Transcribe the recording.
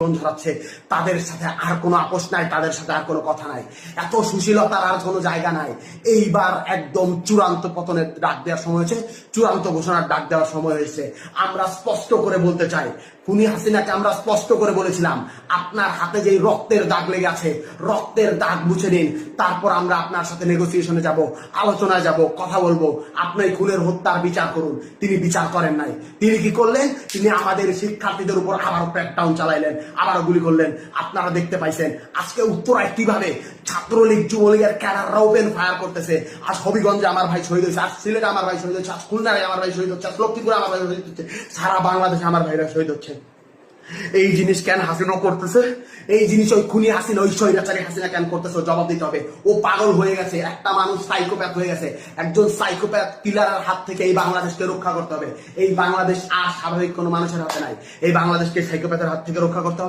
ঝরাচ্ছে, তাদের সাথে আর কোনো আপোষ নাই, তাদের সাথে আর কোনো কথা নাই, এত সুশীলতার আর কোনো জায়গা নাই। এইবার একদম চূড়ান্ত পতনের ডাক দেওয়ার সময় হয়েছে, চূড়ান্ত ঘোষণার ডাক দেওয়ার সময় হয়েছে। আমরা স্পষ্ট করে বলতে চাই, খুনি হাসিনাকে আমরা স্পষ্ট করে বলেছিলাম, আপনার হাতে যেই রক্তের দাগ লেগে আছে, রক্তের দাগ মুছে নিন, তারপর আমরা আপনার সাথে নেগোসিয়েশনে যাব, আলোচনায় যাব, কথা বলবো, আপনি খুনের হত্যার বিচার করুন। তিনি বিচার করেন নাই। তিনি কি করলেন? তিনি আমাদের শিক্ষার্থীদের উপর আবারও ক্র্যাকডাউন চালাইলেন, আবারও গুলি করলেন। আপনারা দেখতে পাইছেন আজকে উত্তরায় কিভাবে ছাত্রলীগ যুবলীগের ক্যাডাররা ওপেন ফায়ার করতেছে। আজ হবিগঞ্জে আমার ভাই শহীদ হয়েছে, আজ সিলেটে আমার ভাই শহীদ হচ্ছে, আজ খুলনায় আমার ভাই শহীদ হচ্ছে, আজ লক্ষ্মীপুরে আমার ভাই শহীদ হচ্ছে, সারা বাংলাদেশে আমার ভাইরা শহীদ হচ্ছে। এই জিনিস কেন হাসিনা করতেছে? এই জিনিস ওই খুনি হাসিনা, ওই স্বৈরাচারী হাসিনা কেন করতেছে? জবাব দিতে হবে। ও পাগল হয়ে গেছে, একটা মানুষ সাইকোপ্যাথ হয়ে গেছে। একজন সাইকোপ্যাথ কিলারের হাত থেকে এই বাংলাদেশকে রক্ষা করতে হবে। এই বাংলাদেশ আর স্বাভাবিক কোনো মানুষের হাতে নাই, এই বাংলাদেশকে সাইকোপ্যাথের হাত থেকে রক্ষা করতে হবে।